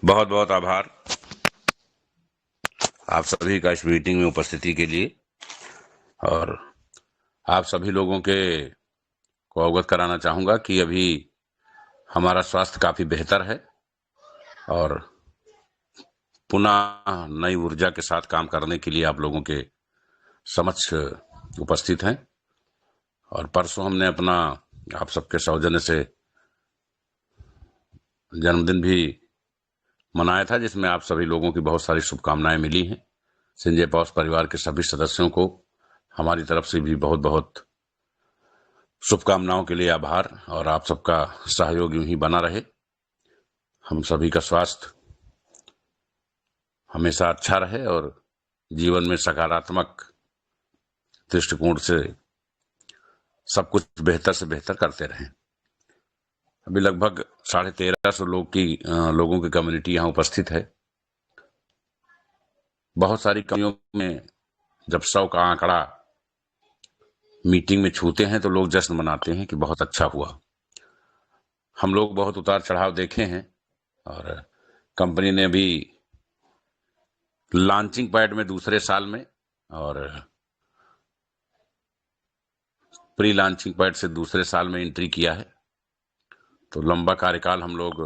बहुत बहुत आभार आप सभी का इस मीटिंग में उपस्थिति के लिए। और आप सभी लोगों के को अवगत कराना चाहूँगा कि अभी हमारा स्वास्थ्य काफ़ी बेहतर है और पुनः नई ऊर्जा के साथ काम करने के लिए आप लोगों के समक्ष उपस्थित हैं। और परसों हमने अपना आप सबके सौजन्य से जन्मदिन भी मनाया था, जिसमें आप सभी लोगों की बहुत सारी शुभकामनाएं मिली हैं। संजय पॉज परिवार के सभी सदस्यों को हमारी तरफ से भी बहुत बहुत शुभकामनाओं के लिए आभार। और आप सबका सहयोग यूं ही बना रहे, हम सभी का स्वास्थ्य हमेशा अच्छा रहे और जीवन में सकारात्मक दृष्टिकोण से सब कुछ बेहतर से बेहतर करते रहें। अभी लगभग 1350 लोगों की कम्युनिटी यहाँ उपस्थित है। बहुत सारी कंपनियों में जब 100 का आंकड़ा मीटिंग में छूते हैं तो लोग जश्न मनाते हैं कि बहुत अच्छा हुआ। हम लोग बहुत उतार चढ़ाव देखे हैं और कंपनी ने अभी लॉन्चिंग पैड में दूसरे साल में और प्री लॉन्चिंग पैड से दूसरे साल में एंट्री किया है। तो लंबा कार्यकाल हम लोग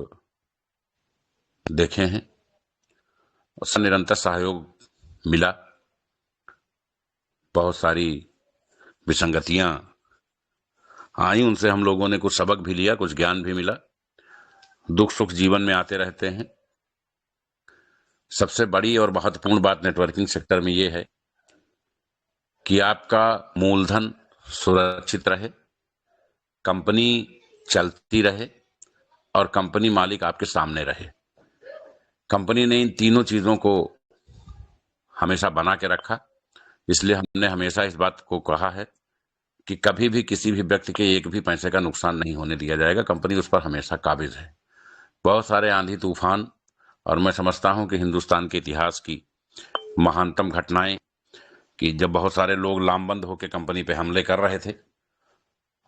देखे हैं और निरंतर सहयोग मिला। बहुत सारी विसंगतियां आई, उनसे हम लोगों ने कुछ सबक भी लिया, कुछ ज्ञान भी मिला। दुख सुख जीवन में आते रहते हैं। सबसे बड़ी और महत्वपूर्ण बात नेटवर्किंग सेक्टर में ये है कि आपका मूलधन सुरक्षित रहे, कंपनी चलती रहे और कंपनी मालिक आपके सामने रहे। कंपनी ने इन तीनों चीजों को हमेशा बना के रखा। इसलिए हमने हमेशा इस बात को कहा है कि कभी भी किसी भी व्यक्ति के एक भी पैसे का नुकसान नहीं होने दिया जाएगा। कंपनी उस पर हमेशा काबिज है। बहुत सारे आंधी तूफान और मैं समझता हूं कि हिंदुस्तान के इतिहास की महानतम घटनाएं कि जब बहुत सारे लोग लामबंद होकर कंपनी पे हमले कर रहे थे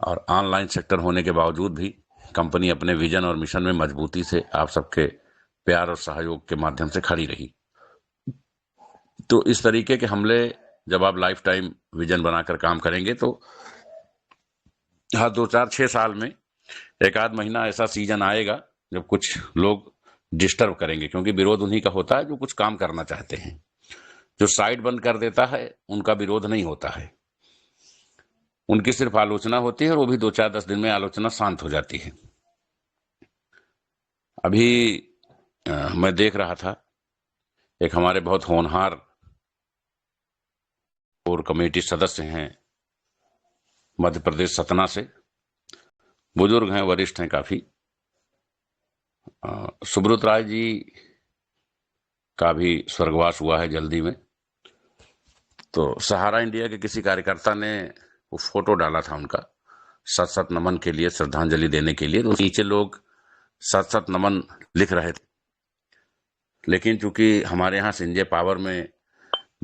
और ऑनलाइन सेक्टर होने के बावजूद भी कंपनी अपने विजन और मिशन में मजबूती से आप सबके प्यार और सहयोग के माध्यम से खड़ी रही। तो इस तरीके के हमले जब आप लाइफ टाइम विजन बनाकर काम करेंगे तो हर 2 4 6 साल में एक आध महीना ऐसा सीजन आएगा जब कुछ लोग डिस्टर्ब करेंगे, क्योंकि विरोध उन्हीं का होता है जो कुछ काम करना चाहते हैं। जो साइड बंद कर देता है उनका विरोध नहीं होता है, उनकी सिर्फ आलोचना होती है और वो भी 2 4 10 दिन में आलोचना शांत हो जाती है। अभी मैं देख रहा था एक हमारे बहुत होनहार और कमेटी सदस्य हैं मध्य प्रदेश सतना से, बुजुर्ग हैं, वरिष्ठ हैं काफी। सुब्रत राय जी का भी स्वर्गवास हुआ है जल्दी में। तो सहारा इंडिया के किसी कार्यकर्ता ने वो फोटो डाला था उनका सत सत नमन के लिए, श्रद्धांजलि देने के लिए। तो नीचे लोग सत सत नमन लिख रहे थे, लेकिन चूंकि हमारे यहाँ संजय पावर में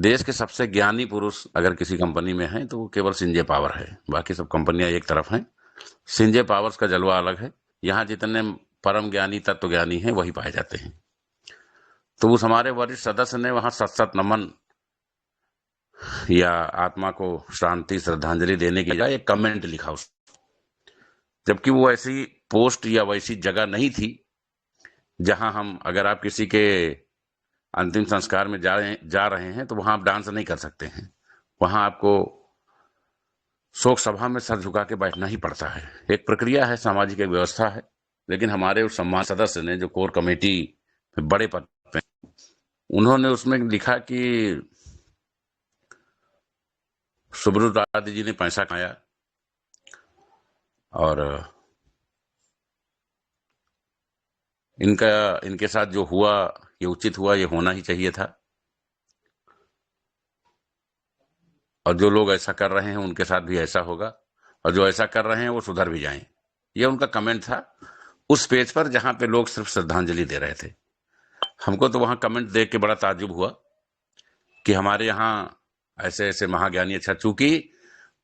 देश के सबसे ज्ञानी पुरुष अगर किसी कंपनी में हैं तो वो केवल संजय पावर है। बाकी सब कंपनियां एक तरफ हैं, संजय पावर्स का जलवा अलग है। यहाँ जितने परम ज्ञानी तत्व ज्ञानी हैं वही पाए जाते हैं। तो उस हमारे वरिष्ठ सदस्य ने वहां सत सत नमन या आत्मा को शांति श्रद्धांजलि देने की बजाय एक कमेंट लिखा उस, जबकि वो ऐसी पोस्ट या वैसी जगह नहीं थी जहां हम, अगर आप किसी के अंतिम संस्कार में जा रहे हैं तो वहां आप डांस नहीं कर सकते हैं। वहां आपको शोक सभा में सर झुका के बैठना ही पड़ता है। एक प्रक्रिया है, सामाजिक एक व्यवस्था है। लेकिन हमारे उस सम्मान सदस्य ने जो कोर कमेटी में बड़े पद पे, उन्होंने उसमें लिखा कि सुब्रत राय जी ने पैसा कमाया और इनके साथ जो हुआ ये उचित हुआ, ये होना ही चाहिए था। और जो लोग ऐसा कर रहे हैं उनके साथ भी ऐसा होगा, और जो ऐसा कर रहे हैं वो सुधर भी जाएं। ये उनका कमेंट था उस पेज पर जहां पे लोग सिर्फ श्रद्धांजलि दे रहे थे। हमको तो वहां कमेंट देख के बड़ा ताज्जुब हुआ कि हमारे यहाँ ऐसे ऐसे महाज्ञानी। अच्छा, चूंकि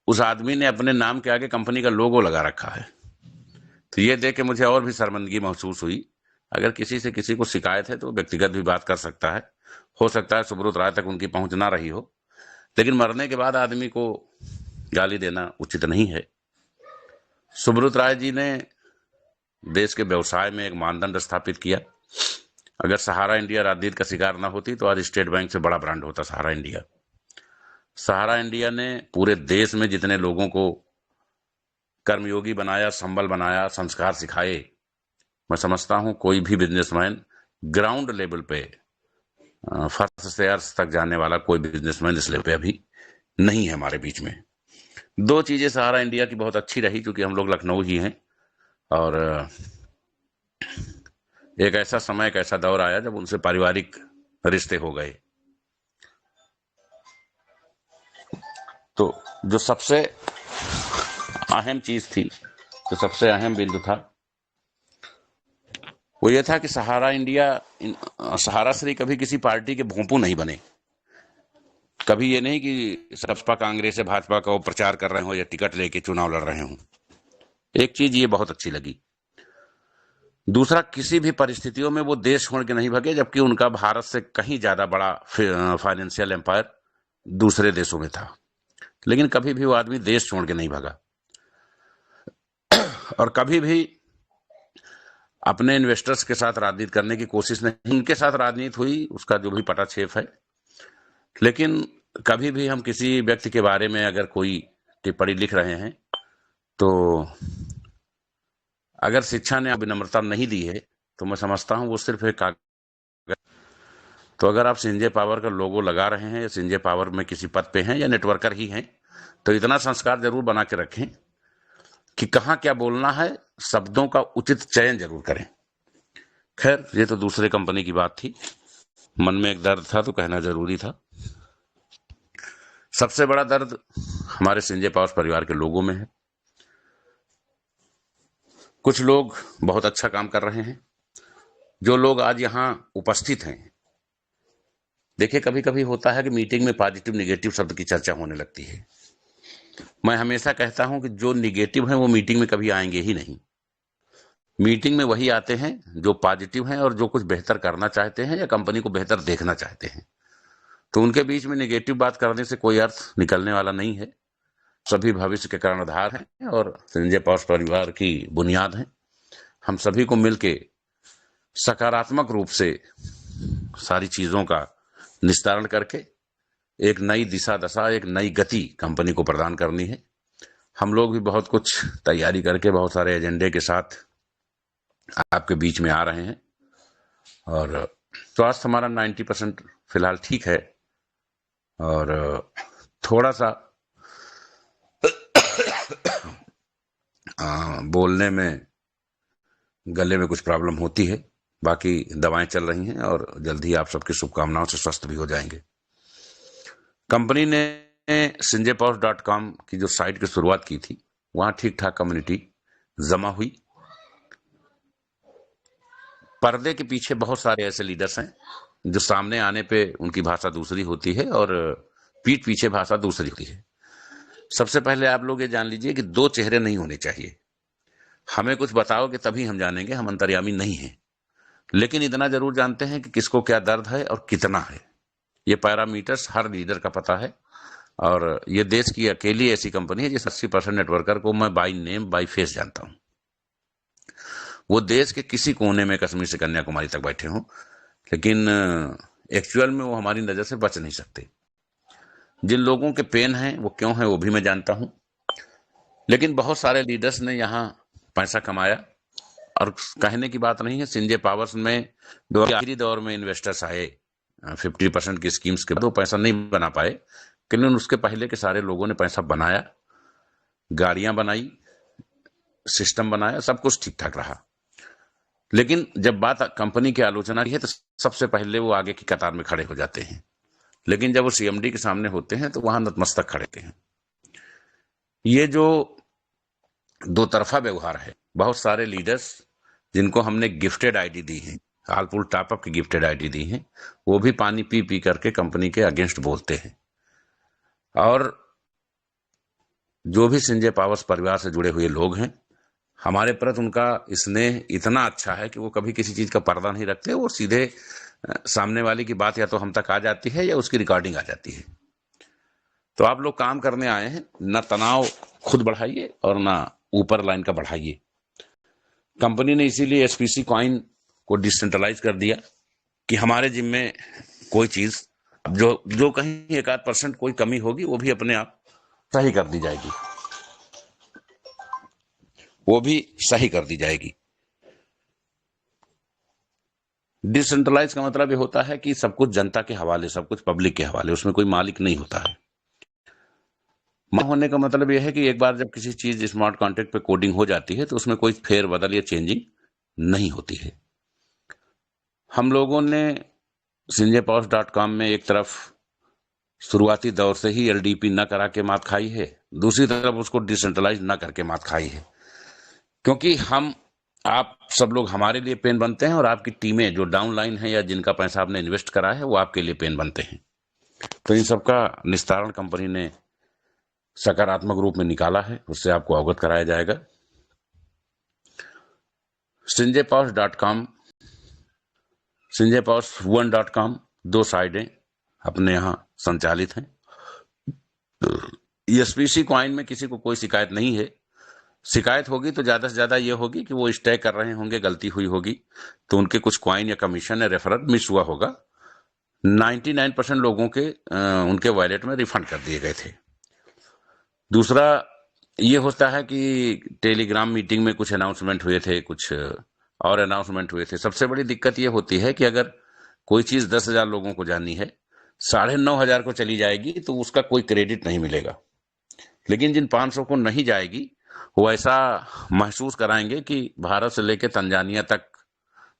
उस आदमी ने अपने नाम के आगे कंपनी का लोगो लगा रखा है, तो ये देख के मुझे और भी शर्मिंदगी महसूस हुई अगर किसी से किसी को शिकायत है तो व्यक्तिगत भी बात कर सकता है। हो सकता है सुब्रत राय तक उनकी पहुंच ना रही हो, लेकिन मरने के बाद आदमी को गाली देना उचित नहीं है। सुब्रत राय जी ने देश के व्यवसाय में एक मानदंड स्थापित किया। अगर सहारा इंडिया राजनीति का शिकार ना होती तो आज स्टेट बैंक से बड़ा ब्रांड होता सहारा इंडिया। सहारा इंडिया ने पूरे देश में जितने लोगों को कर्मयोगी बनाया, संबल बनाया, संस्कार सिखाए, मैं समझता हूं कोई भी बिजनेसमैन ग्राउंड लेवल पे फर्स्ट से अर्श तक जाने वाला कोई बिजनेसमैन इस लेवल पे अभी नहीं है हमारे बीच में। दो चीजें सहारा इंडिया की बहुत अच्छी रही, क्योंकि हम लोग लखनऊ ही हैं और एक ऐसा समय, एक ऐसा दौर आया जब उनसे पारिवारिक रिश्ते हो गए। तो जो सबसे अहम चीज थी, जो सबसे अहम बिंदु था, वो ये था कि सहारा श्री कभी किसी पार्टी के भोंपू नहीं बने। कभी ये नहीं कि सपा कांग्रेस या भाजपा का वो प्रचार कर रहे हो या टिकट लेके चुनाव लड़ रहे हो। एक चीज ये बहुत अच्छी लगी। दूसरा, किसी भी परिस्थितियों में वो देश छोड़ के नहीं भागे, जबकि उनका भारत से कहीं ज्यादा बड़ा फाइनेंशियल एम्पायर दूसरे देशों में था, लेकिन कभी भी वो आदमी देश छोड़ के नहीं भागा। और कभी भी अपने इन्वेस्टर्स के साथ राजनीति करने की कोशिश नहीं। उनके साथ राजनीति हुई, उसका जो भी पटाक्षेप है, लेकिन कभी भी हम किसी व्यक्ति के बारे में अगर कोई टिप्पणी लिख रहे हैं तो अगर शिक्षा ने विनम्रता नहीं दी है तो मैं समझता हूं वो सिर्फ एक कागज। तो अगर आप संजय पावर का लोगो लगा रहे हैं, संजय पावर में किसी पद पे हैं या नेटवर्कर ही हैं, तो इतना संस्कार जरूर बना के रखें कि कहां क्या बोलना है, शब्दों का उचित चयन जरूर करें। खैर, ये तो दूसरे कंपनी की बात थी। मन में एक दर्द था तो कहना जरूरी था। सबसे बड़ा दर्द हमारे संजय पावर परिवार के लोगों में है। कुछ लोग बहुत अच्छा काम कर रहे हैं, जो लोग आज यहां उपस्थित हैं। देखिए, कभी कभी होता है कि मीटिंग में पॉजिटिव निगेटिव शब्द की चर्चा होने लगती है। मैं हमेशा कहता हूं कि जो निगेटिव हैं वो मीटिंग में कभी आएंगे ही नहीं। मीटिंग में वही आते हैं जो पॉजिटिव हैं और जो कुछ बेहतर करना चाहते हैं या कंपनी को बेहतर देखना चाहते हैं। तो उनके बीच में निगेटिव बात करने से कोई अर्थ निकलने वाला नहीं है। सभी भविष्य के कर्णधार हैं और संजय पावर परिवार की बुनियाद हैं। हम सभी को मिलके सकारात्मक रूप से सारी चीजों का निस्तारण करके एक नई दिशा दशा, एक नई गति कंपनी को प्रदान करनी है। हम लोग भी बहुत कुछ तैयारी करके बहुत सारे एजेंडे के साथ आपके बीच में आ रहे हैं और स्वास्थ्य हमारा 90% फिलहाल ठीक है और थोड़ा सा बोलने में, गले में कुछ प्रॉब्लम होती है। बाकी दवाएं चल रही हैं और जल्दी आप सबकी शुभकामनाओं से स्वस्थ भी हो जाएंगे। कंपनी ने sanjaypower.com की जो साइट की शुरुआत की थी, वहां ठीक ठाक कम्युनिटी जमा हुई। पर्दे के पीछे बहुत सारे ऐसे लीडर्स हैं जो सामने आने पे उनकी भाषा दूसरी होती है और पीठ पीछे भाषा दूसरी होती है। सबसे पहले आप लोग ये जान लीजिए कि दो चेहरे नहीं होने चाहिए। हमें कुछ बताओगे तभी हम जानेंगे, हम अंतर्यामी नहीं हैं। लेकिन इतना जरूर जानते हैं कि किसको क्या दर्द है और कितना है। ये पैरामीटर्स हर लीडर का पता है और ये देश की अकेली ऐसी कंपनी है जिस 80% नेटवर्कर को मैं बाय नेम बाय फेस जानता हूं। वो देश के किसी कोने में, कश्मीर से कन्याकुमारी तक बैठे हों, लेकिन एक्चुअल में वो हमारी नजर से बच नहीं सकते। जिन लोगों के पेन हैं वो क्यों है वो भी मैं जानता हूं। लेकिन बहुत सारे लीडर्स ने यहाँ पैसा कमाया और कहने की बात नहीं है। संजय पावर्स में आखिरी दौर में इन्वेस्टर्स आए 50% की स्कीम्स के बाद, वो पैसा नहीं बना पाए, लेकिन उसके पहले के सारे लोगों ने पैसा बनाया, गाड़ियां बनाई, सिस्टम बनाया, सब कुछ ठीक ठाक रहा। लेकिन जब बात कंपनी की आलोचना की है तो सबसे पहले वो आगे की कतार में खड़े हो जाते हैं, लेकिन जब वो सीएमडी के सामने होते हैं तो वहां नतमस्तक खड़े होते हैं। ये जो दो तरफा व्यवहार है, बहुत सारे लीडर्स जिनको हमने गिफ्टेड आईडी दी है, हालपुल टॉपअप की गिफ्टेड आईडी दी है, वो भी पानी पी पी करके कंपनी के अगेंस्ट बोलते हैं। और जो भी संजय पावर्स परिवार से जुड़े हुए लोग हैं, हमारे प्रति उनका स्नेह इतना अच्छा है कि वो कभी किसी चीज का पर्दा नहीं रखते। वो सीधे सामने वाले की बात या तो हम तक आ जाती है या उसकी रिकॉर्डिंग आ जाती है। तो आप लोग काम करने आए हैं, ना तनाव खुद बढ़ाइए और ना ऊपर लाइन का बढ़ाइए। कंपनी ने इसीलिए एसपीसी कॉइन को डिसेंट्रलाइज कर दिया कि हमारे जिम्मे कोई चीज जो जो कहीं 1-8% कोई कमी होगी वो भी अपने आप सही कर दी जाएगी, वो भी सही कर दी जाएगी। डिसेंट्रलाइज का मतलब ये होता है कि सब कुछ जनता के हवाले, सब कुछ पब्लिक के हवाले, उसमें कोई मालिक नहीं होता है। होने का मतलब यह है कि एक बार जब किसी चीज स्मार्ट कॉन्ट्रैक्ट पे कोडिंग हो जाती है तो उसमें कोई फेर बदल या चेंजिंग नहीं होती है। हम लोगों ने sinjaypowers.com में एक तरफ शुरुआती दौर से ही एलडीपी न करा के मात खाई है, दूसरी तरफ उसको डिसेंट्रलाइज न करके मात खाई है। क्योंकि हम आप सब लोग हमारे लिए पेन बनते हैं और आपकी टीमें जो डाउन लाइन है या जिनका पैसा आपने इन्वेस्ट करा है वो आपके लिए पेन बनते हैं। तो इन सबका निस्तारण कंपनी ने सकारात्मक रूप में निकाला है, उससे आपको अवगत कराया जाएगा। sinjaypowers.com, sinjaypowers1.com 2 साइटें अपने यहाँ संचालित हैं। एसपीसी कॉइन में किसी को कोई शिकायत नहीं है। शिकायत होगी तो ज्यादा से ज्यादा ये होगी कि वो स्टे कर रहे होंगे, गलती हुई होगी तो उनके कुछ कॉइन या कमीशन या रेफरल मिस हुआ होगा। 99% लोगों के उनके वॉलेट में रिफंड कर दिए गए थे। दूसरा ये होता है कि टेलीग्राम मीटिंग में कुछ अनाउंसमेंट हुए थे, कुछ और अनाउंसमेंट हुए थे। सबसे बड़ी दिक्कत ये होती है कि अगर कोई चीज 10,000 लोगों को जानी है, 9,500 को चली जाएगी तो उसका कोई क्रेडिट नहीं मिलेगा। लेकिन जिन 500 को नहीं जाएगी वो ऐसा महसूस कराएंगे कि भारत से लेकर तंजानिया तक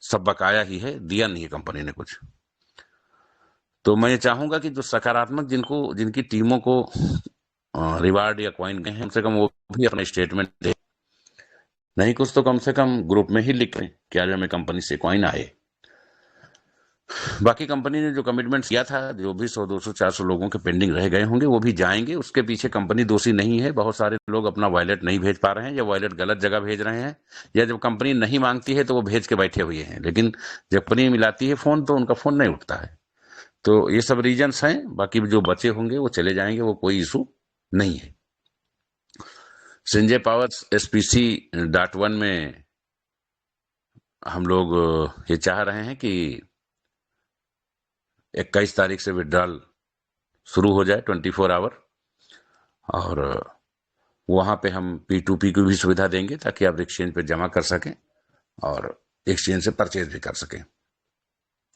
सब बकाया ही है, दिया नहीं है कंपनी ने कुछ। तो मैं ये चाहूंगा कि जो सकारात्मक जिनकी टीमों को रिवार्ड या कॉइन गए हैं, कम से कम वो भी अपने स्टेटमेंट दे, नहीं कुछ तो कम से कम ग्रुप में ही लिख लें कि आज हमें कंपनी से कॉइन आए। बाकी कंपनी ने जो कमिटमेंट किया था, जो भी 100, 200, 400 लोगों के पेंडिंग रह गए होंगे वो भी जाएंगे। उसके पीछे कंपनी दोषी नहीं है। बहुत सारे लोग अपना वॉलेट नहीं भेज पा रहे हैं या वॉलेट गलत जगह भेज रहे हैं, या जब कंपनी नहीं मांगती है तो वो भेज के बैठे हुए हैं, लेकिन जब कंपनी मिलाती है फोन तो उनका फोन नहीं उठता है। तो ये सब रीजंस हैं। बाकी जो बचे होंगे वो चले जाएंगे, वो कोई इशू नहीं है। संजय पावर्स SPC.1 में हम लोग ये चाह रहे हैं कि 21 तारीख से विड्रॉल शुरू हो जाए 24 आवर, और वहां पे हम P2P की भी सुविधा देंगे ताकि आप एक्सचेंज पे जमा कर सकें और एक्सचेंज से परचेज भी कर सकें।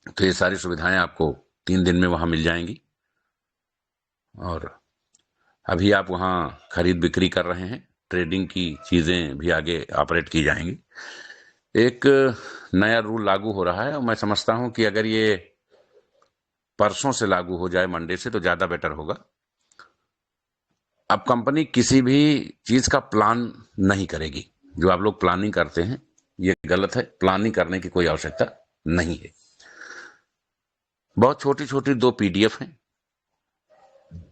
तो ये सारी सुविधाएं आपको 3 दिन में वहां मिल जाएंगी। और अभी आप वहां खरीद बिक्री कर रहे हैं, ट्रेडिंग की चीजें भी आगे ऑपरेट की जाएंगी। एक नया रूल लागू हो रहा है और मैं समझता हूं कि अगर ये परसों से लागू हो जाए, मंडे से, तो ज्यादा बेटर होगा। अब कंपनी किसी भी चीज का प्लान नहीं करेगी। जो आप लोग प्लानिंग करते हैं ये गलत है। प्लानिंग करने की कोई आवश्यकता नहीं है। बहुत छोटी छोटी 2 PDF हैं।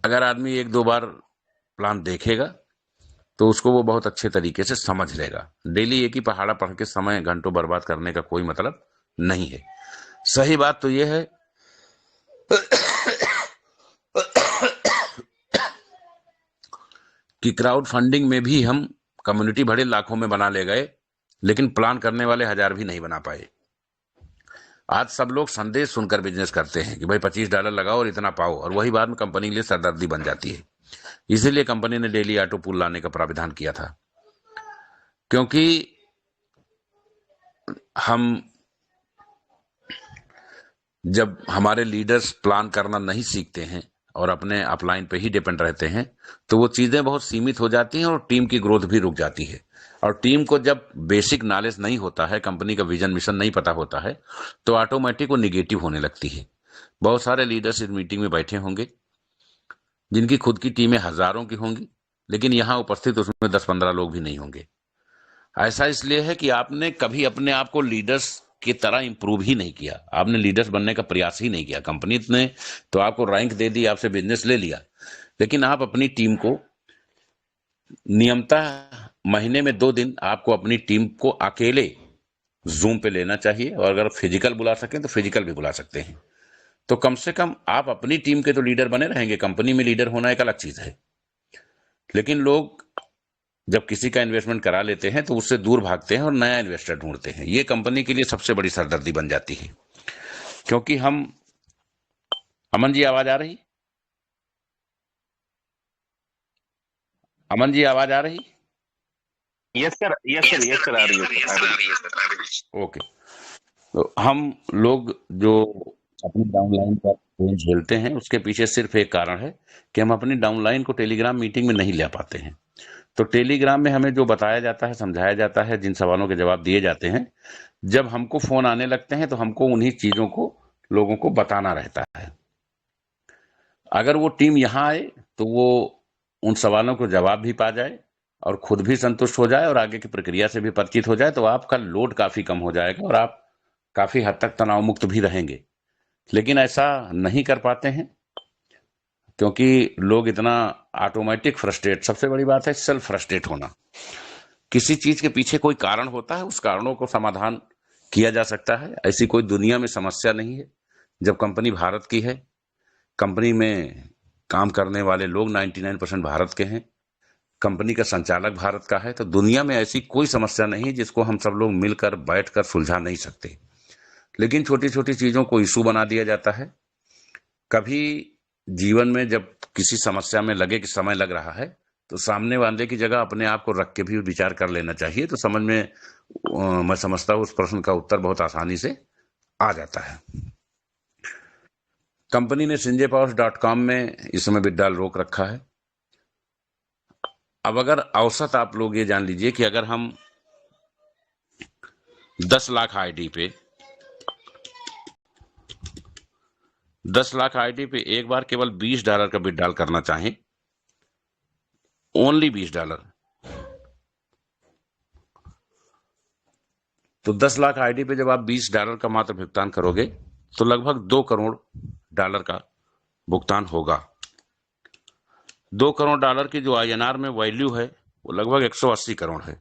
अगर आदमी 1-2 बार प्लान देखेगा तो उसको वो बहुत अच्छे तरीके से समझ लेगा। डेली एक ही पहाड़ा पढ़ के समय घंटों बर्बाद करने का कोई मतलब नहीं है। सही बात तो ये है कि क्राउड फंडिंग में भी हम कम्युनिटी बड़े लाखों में बना ले गए, लेकिन प्लान करने वाले 1000 भी नहीं बना पाए। आज सब लोग संदेश सुनकर बिजनेस करते हैं कि भाई $25 लगाओ और इतना पाओ, और वही बाद में कंपनी के लिए सरदर्दी बन जाती है। इसीलिए कंपनी ने डेली ऑटो पूल लाने का प्राविधान किया था, क्योंकि हम जब हमारे लीडर्स प्लान करना नहीं सीखते हैं और अपने अपलाइन पे ही डिपेंड रहते हैं तो वो चीजें बहुत सीमित हो जाती हैं और टीम की ग्रोथ भी रुक जाती है। और टीम को जब बेसिक नॉलेज नहीं होता है, कंपनी का विजन मिशन नहीं पता होता है, तो ऑटोमेटिक वो निगेटिव होने लगती है। बहुत सारे लीडर्स इस मीटिंग में बैठे होंगे जिनकी खुद की टीमें हजारों की होंगी, लेकिन यहां उपस्थित उसमें 10-15 लोग भी नहीं होंगे। ऐसा इसलिए है कि आपने कभी अपने आप को लीडर्स की तरह इंप्रूव ही नहीं किया। आपने लीडर्स बनने का प्रयास ही नहीं किया। कंपनी ने तो आपको रैंक दे दी, आपसे बिजनेस ले लिया, लेकिन आप अपनी टीम को नियमतः महीने में 2 दिन आपको अपनी टीम को अकेले ज़ूम पे लेना चाहिए, और अगर फिजिकल बुला सकें तो फिजिकल भी बुला सकते हैं। तो कम से कम आप अपनी टीम के तो लीडर बने रहेंगे, कंपनी में लीडर होना एक अलग चीज़ है। लेकिन लोग जब किसी का इन्वेस्टमेंट करा लेते हैं तो उससे दूर भागते हैं और नया इन्वेस्टर ढूंढते हैं। ये कंपनी के लिए सबसे बड़ी सरदर्दी बन जाती है, क्योंकि हम अमन जी, आवाज आ रही? अमन जी, आवाज आ रही? Yes sir, yes sir, yes sir, आ रही है सर, आ रही है। ओके। तो हम लोग जो अपनी डाउनलाइन का पेन झेलते हैं, उसके पीछे सिर्फ एक कारण है कि हम अपनी डाउनलाइन को टेलीग्राम मीटिंग में नहीं ले पाते हैं। तो टेलीग्राम में हमें जो बताया जाता है, समझाया जाता है, जिन सवालों के जवाब दिए जाते हैं, जब हमको फोन आने लगते हैं तो हमको उन्हीं चीजों को लोगों को बताना रहता है। अगर वो टीम यहाँ आए तो वो उन सवालों को जवाब भी पा जाए और खुद भी संतुष्ट हो जाए और आगे की प्रक्रिया से भी परिचित हो जाए, तो आपका लोड काफी कम हो जाएगा और आप काफी हद तक तनाव मुक्त भी रहेंगे। लेकिन ऐसा नहीं कर पाते हैं, क्योंकि लोग इतना ऑटोमेटिक फ्रस्ट्रेट, सबसे बड़ी बात है सेल्फ फ्रस्ट्रेट होना। किसी चीज के पीछे कोई कारण होता है, उस कारणों को समाधान किया जा सकता है। ऐसी कोई दुनिया में समस्या नहीं है। जब कंपनी भारत की है, कंपनी में काम करने वाले लोग 99% भारत के हैं, कंपनी का संचालक भारत का है, तो दुनिया में ऐसी कोई समस्या नहीं है जिसको हम सब लोग मिलकर बैठकर सुलझा नहीं सकते। लेकिन छोटी छोटी चीजों को इशू बना दिया जाता है। कभी जीवन में जब किसी समस्या में लगे कि समय लग रहा है, तो सामने वाले की जगह अपने आप को रख के भी विचार कर लेना चाहिए, तो समझ में मैं समझता हूँ उस प्रश्न का उत्तर बहुत आसानी से आ जाता है। कंपनी ने sanjaypowers.com में इस समय विड्रॉल रोक रखा है। अब अगर औसत आप लोग ये जान लीजिए कि अगर हम 10 लाख आईडी पे 10 लाख आईडी पे एक बार केवल $20 का विड्रॉल करना चाहें, ओनली $20, तो 10 लाख आईडी पे जब आप $20 का मात्र भुगतान करोगे तो लगभग $2 करोड़ का भुगतान होगा। $2 करोड़ की जो INR में वैल्यू है वो लगभग 180 करोड़ है।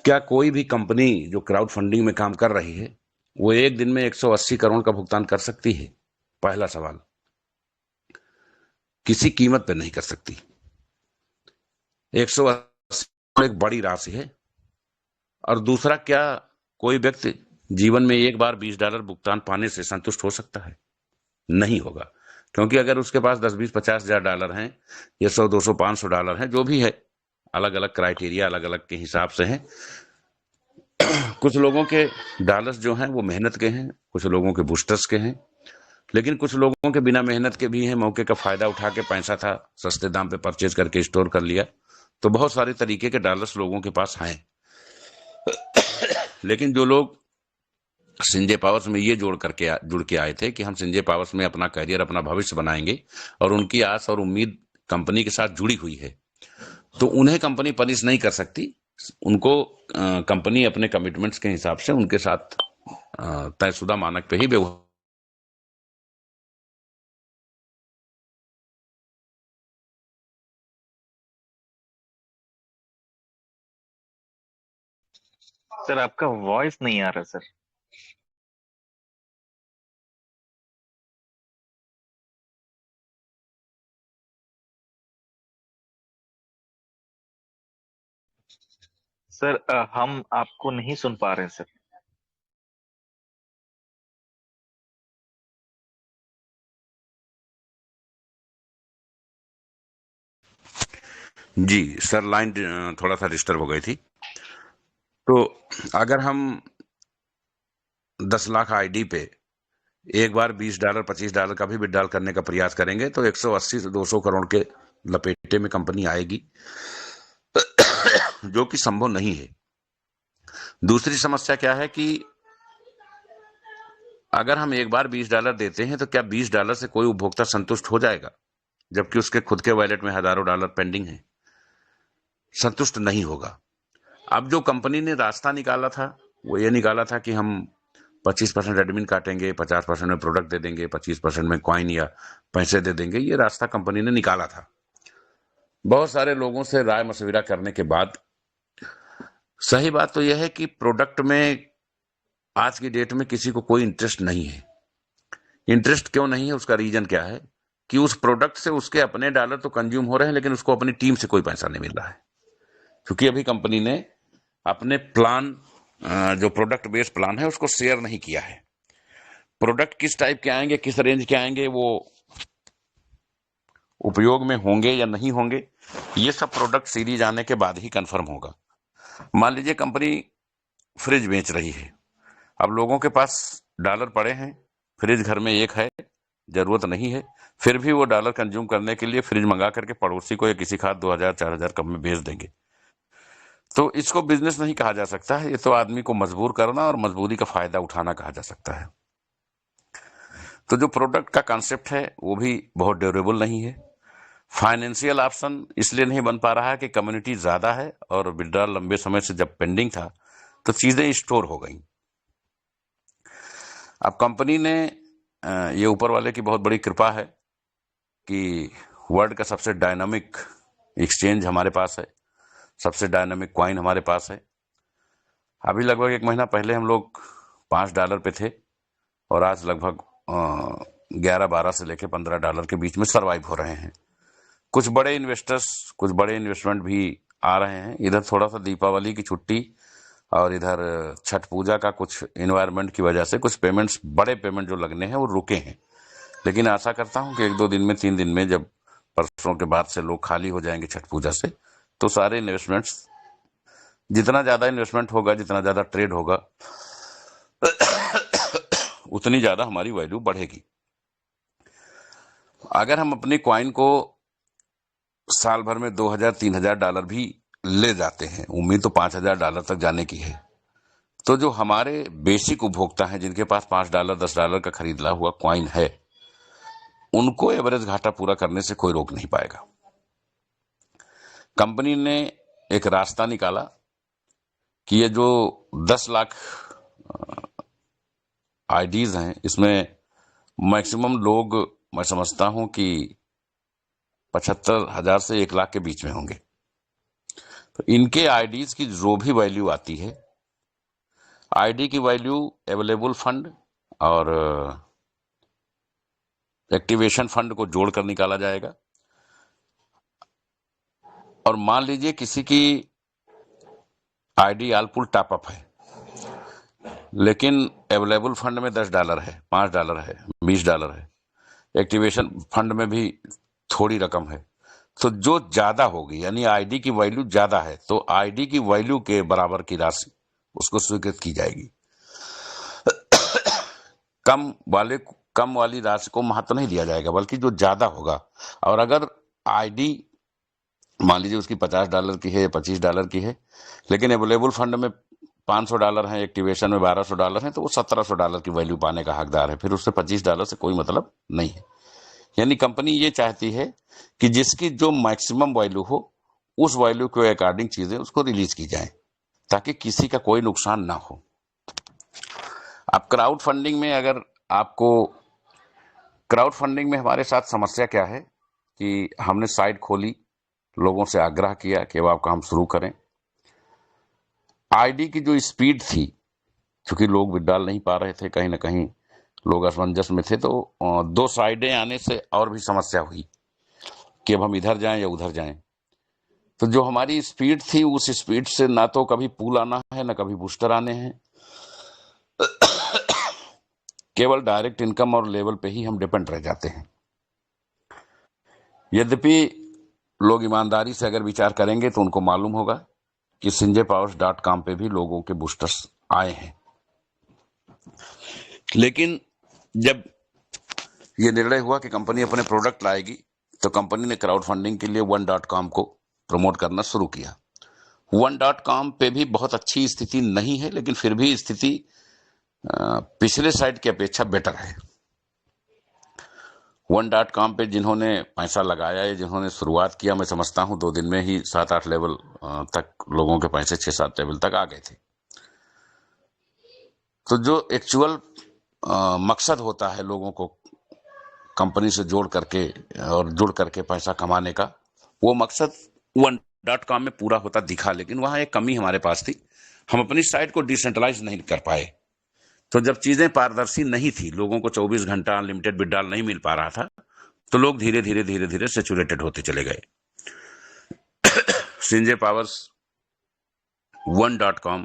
क्या कोई भी कंपनी जो क्राउड फंडिंग में काम कर रही है वो एक दिन में 180 करोड़ का भुगतान कर सकती है? पहला सवाल। किसी कीमत पर नहीं कर सकती। 180 करोड़ एक बड़ी राशि है। और दूसरा, क्या कोई व्यक्ति जीवन में एक बार $20 भुगतान पाने से संतुष्ट हो सकता है? नहीं होगा, क्योंकि अगर उसके पास 10, 20, 50 हजार डॉलर हैं या 100, 200, $500 हैं, जो भी है, अलग अलग क्राइटेरिया अलग अलग के हिसाब से हैं। कुछ लोगों के डॉलर्स जो हैं वो मेहनत के हैं, कुछ लोगों के बूस्टर्स के हैं, लेकिन कुछ लोगों के बिना मेहनत के भी हैं, मौके का फायदा उठा के पैसा था सस्ते दाम पे परचेज करके स्टोर कर लिया। तो बहुत सारे तरीके के डॉलर्स लोगों के पास हैं। लेकिन जो लोग संजय पावर्स में ये जुड़ के आए थे कि हम संजय पावर्स में अपना करियर, अपना भविष्य बनाएंगे, और उनकी आस और उम्मीद कंपनी के साथ जुड़ी हुई है, तो उन्हें कंपनी पनिश नहीं कर सकती। उनको कंपनी अपने कमिटमेंट्स के हिसाब से उनके साथ तयशुदा मानक पे ही व्यवहार। सर आपका वॉइस नहीं आ रहा सर। सर हम आपको नहीं सुन पा रहे हैं सर। जी सर, लाइन थोड़ा सा डिस्टर्ब हो गई थी। तो अगर हम 10 लाख आईडी पे एक बार $20, $25 का भी विड्रॉल करने का प्रयास करेंगे तो 180 से 200 करोड़ के लपेटे में कंपनी आएगी, जो कि संभव नहीं है। दूसरी समस्या क्या है कि अगर हम एक बार $20 देते हैं तो क्या $20 से कोई उपभोक्ता संतुष्ट हो जाएगा, जबकि उसके खुद के वॉलेट में हजारों डॉलर पेंडिंग है? संतुष्ट नहीं होगा। अब जो कंपनी ने रास्ता निकाला था वो ये निकाला था कि हम 25% एडमिन काटेंगे, 50% में प्रोडक्ट दे देंगे, 25% में कॉइन या पैसे दे देंगे। ये रास्ता कंपनी ने निकाला था। बहुत सारे लोगों से राय मशविरा करने के बाद सही बात तो यह है कि प्रोडक्ट में आज की डेट में किसी को कोई इंटरेस्ट नहीं है। इंटरेस्ट क्यों नहीं है, उसका रीजन क्या है कि उस प्रोडक्ट से उसके अपने डॉलर तो कंज्यूम हो रहे हैं, लेकिन उसको अपनी टीम से कोई पैसा नहीं मिल रहा है। क्योंकि अभी कंपनी ने अपने प्लान, जो प्रोडक्ट बेस्ड प्लान है, उसको शेयर नहीं किया है। प्रोडक्ट किस टाइप के आएंगे, किस रेंज के आएंगे, वो उपयोग में होंगे या नहीं होंगे, ये सब प्रोडक्ट सीरीज आने के बाद ही कंफर्म होगा। मान लीजिए कंपनी फ्रिज बेच रही है, अब लोगों के पास डॉलर पड़े हैं, फ्रिज घर में एक है, जरूरत नहीं है, फिर भी वो डॉलर कंज्यूम करने के लिए फ्रिज मंगा करके पड़ोसी को या किसी खास 2000-4000 कम में बेच देंगे। तो इसको बिजनेस नहीं कहा जा सकता है, ये तो आदमी को मजबूर करना और मजबूरी का फायदा उठाना कहा जा सकता है। तो जो प्रोडक्ट का कॉन्सेप्ट है वो भी बहुत ड्यूरेबल नहीं है। फाइनेंशियल ऑप्शन इसलिए नहीं बन पा रहा है कि कम्युनिटी ज्यादा है और विड्रॉल लंबे समय से जब पेंडिंग था तो चीजें स्टोर हो गई। अब कंपनी ने, ये ऊपर वाले की बहुत बड़ी कृपा है कि वर्ल्ड का सबसे डायनामिक एक्सचेंज हमारे पास है, सबसे डायनामिक कॉइन हमारे पास है। अभी लगभग 1 महीना पहले हम लोग $5 पे थे और आज लगभग 11-12 से लेकर $15 के बीच में सरवाइव हो रहे हैं। कुछ बड़े इन्वेस्टर्स, कुछ बड़े इन्वेस्टमेंट भी आ रहे हैं। इधर थोड़ा सा दीपावली की छुट्टी और इधर छठ पूजा का कुछ इन्वायरमेंट की वजह से कुछ पेमेंट्स, बड़े पेमेंट जो लगने हैं वो रुके हैं। लेकिन आशा करता हूं कि 1-2 दिन में, 3 दिन में, जब परसों के बाद से लोग खाली हो जाएंगे छठ पूजा से, तो सारे इन्वेस्टमेंट्स, जितना ज्यादा इन्वेस्टमेंट होगा, जितना ज्यादा ट्रेड होगा, उतनी ज्यादा हमारी वैल्यू बढ़ेगी। अगर हम अपनी कॉइन को साल भर में $2000-3000 भी ले जाते हैं, उम्मीद तो $5000 तक जाने की है, तो जो हमारे बेसिक उपभोक्ता हैं जिनके पास $5 $10 का खरीदा हुआ कॉइन है, उनको एवरेज घाटा पूरा करने से कोई रोक नहीं पाएगा। कंपनी ने एक रास्ता निकाला कि ये जो 10 लाख आईडीज हैं, इसमें मैक्सिमम लोग, मैं समझता हूं कि 75,000 से 1 लाख के बीच में होंगे। तो इनके आईडीज की जो भी वैल्यू आती है, आईडी की वैल्यू अवेलेबल फंड और एक्टिवेशन फंड को जोड़कर निकाला जाएगा। और मान लीजिए किसी की आईडी आलपुल टॉपअप है, लेकिन अवेलेबल फंड में $10 है, $5 है, $20 है, एक्टिवेशन फंड में भी थोड़ी रकम है, तो जो ज्यादा होगी, यानी आईडी की वैल्यू ज्यादा है, तो आईडी की वैल्यू के बराबर की राशि उसको स्वीकृत की जाएगी। कम वाली राशि को महत्व नहीं दिया जाएगा, बल्कि जो ज्यादा होगा। और अगर आईडी मान लीजिए उसकी $50 की है या $25 की है, लेकिन अवेलेबल फंड में $500 है, एक्टिवेशन में $1200 है, तो वो $1700 की वैल्यू पाने का हकदार है, फिर उससे $25 से कोई मतलब नहीं है। यानी कंपनी ये चाहती है कि जिसकी जो मैक्सिमम वैल्यू हो, उस वैल्यू के अकॉर्डिंग चीजें उसको रिलीज की जाए, ताकि किसी का कोई नुकसान ना हो। अब क्राउड फंडिंग में, अगर आपको क्राउड फंडिंग में हमारे साथ समस्या क्या है कि हमने साइट खोली, लोगों से आग्रह किया कि अब आप काम शुरू करें। आईडी की जो स्पीड थी, क्योंकि लोग विड्रॉल नहीं पा रहे थे, कहीं ना कहीं लोग असमंजस में थे, तो 2 साइडें आने से और भी समस्या हुई कि अब हम इधर जाएं या उधर जाएं। तो जो हमारी स्पीड थी, उस स्पीड से ना तो कभी पूल आना है, ना कभी बूस्टर आने हैं, केवल डायरेक्ट इनकम और लेवल पे ही हम डिपेंड रह जाते हैं। यद्यपि लोग ईमानदारी से अगर विचार करेंगे तो उनको मालूम होगा कि sinjaypowers.com पे भी लोगों के बूस्टर्स आए हैं। लेकिन जब ये निर्णय हुआ कि कंपनी अपने प्रोडक्ट लाएगी, तो कंपनी ने क्राउड फंडिंग के लिए one.com को प्रमोट करना शुरू किया। one.com पे भी बहुत अच्छी स्थिति नहीं है, लेकिन फिर भी स्थिति पिछले साइट की अपेक्षा बेटर है। one.com पे जिन्होंने पैसा लगाया है, जिन्होंने शुरुआत किया, मैं समझता हूं 2 दिन में ही 7-8 लेवल तक लोगों के पैसे, 6-7 लेवल तक आ गए थे। तो जो एक्चुअल मकसद होता है लोगों को कंपनी से जोड़ करके और जुड़ करके पैसा कमाने का, वो मकसद 1.com में पूरा होता दिखा, लेकिन वहां एक कमी हमारे पास थी, हम अपनी साइट को डिसेंट्रलाइज नहीं कर पाए। तो जब चीजें पारदर्शी नहीं थी, लोगों को 24 घंटा अनलिमिटेड विड्रॉल नहीं मिल पा रहा था, तो लोग धीरे धीरे सैचुरेटेड होते चले गए। संजय पावर्स 1.com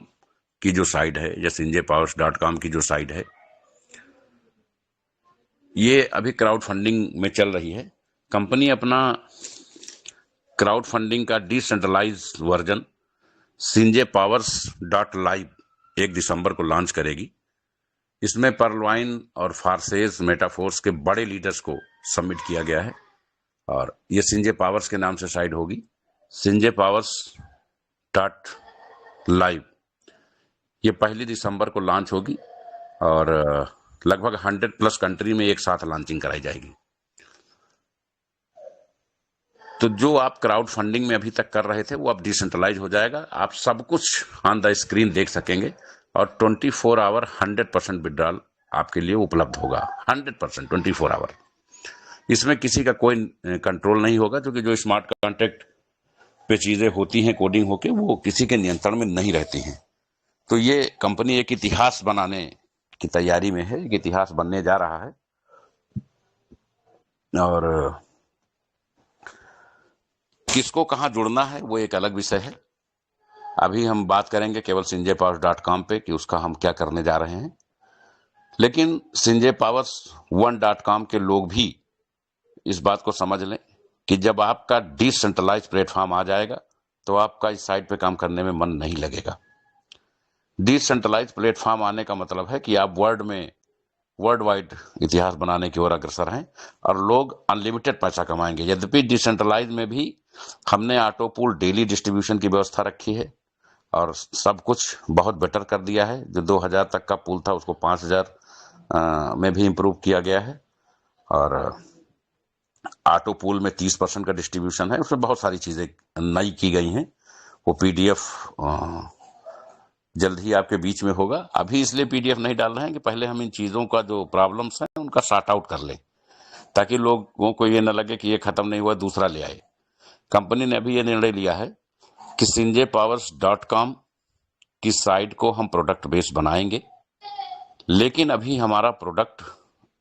की जो साइट है या sanjaypowers.com की जो साइट है, ये अभी क्राउड फंडिंग में चल रही है। कंपनी अपना क्राउड फंडिंग का डिसेंट्रलाइज वर्जन sanjaypowers.live 1 दिसंबर को लॉन्च करेगी। इसमें परलवाइन और फारसेज मेटाफोर्स के बड़े लीडर्स को सबमिट किया गया है और ये संजय पावर्स के नाम से साइट होगी, sanjaypowers.live। ये 1 दिसंबर को लॉन्च होगी और लगभग 100+ कंट्री में एक साथ लॉन्चिंग कराई जाएगी। तो जो आप क्राउड फंडिंग में अभी तक कर रहे थे वो अब डिसेंट्रलाइज हो जाएगा। आप सब कुछ ऑन द स्क्रीन देख सकेंगे और 24 आवर 100% विड्रॉल आपके लिए उपलब्ध होगा। 100% 24 आवर। इसमें किसी का कोई कंट्रोल नहीं होगा, क्योंकि जो स्मार्ट कॉन्ट्रैक्ट पे चीजें होती हैं कोडिंग होके, वो किसी के नियंत्रण में नहीं रहती हैं। तो ये कंपनी एक इतिहास बनाने की तैयारी में है, एक इतिहास बनने जा रहा है। और किसको कहां जुड़ना है वो एक अलग विषय है। अभी हम बात करेंगे केवल sanjaypowers.com पे कि उसका हम क्या करने जा रहे हैं। लेकिन sanjaypowers1.com के लोग भी इस बात को समझ लें कि जब आपका डिसेंट्रलाइज प्लेटफॉर्म आ जाएगा तो आपका इस साइट पे काम करने में मन नहीं लगेगा। डिसेंट्रलाइज प्लेटफॉर्म आने का मतलब है कि आप वर्ल्ड वाइड इतिहास बनाने की ओर अग्रसर हैं और लोग अनलिमिटेड पैसा कमाएंगे। यद्यपि डिसेंट्रलाइज में भी हमने ऑटो पूल डेली डिस्ट्रीब्यूशन की व्यवस्था रखी है और सब कुछ बहुत बेटर कर दिया है। जो 2000 तक का पूल था उसको 5000 में भी इम्प्रूव किया गया है और ऑटो पूल में 30% का डिस्ट्रीब्यूशन है। उसमें बहुत सारी चीजें नई की गई हैं। वो पीडीएफ जल्द ही आपके बीच में होगा। अभी इसलिए पीडीएफ नहीं डाल रहे हैं कि पहले हम इन चीजों का जो प्रॉब्लम्स हैं उनका सॉर्ट आउट कर लें, ताकि लोगों को ये न लगे कि ये खत्म नहीं हुआ दूसरा ले आए। कंपनी ने अभी ये निर्णय लिया है कि sanjaypowers.com की साइट को हम प्रोडक्ट बेस बनाएंगे, लेकिन अभी हमारा प्रोडक्ट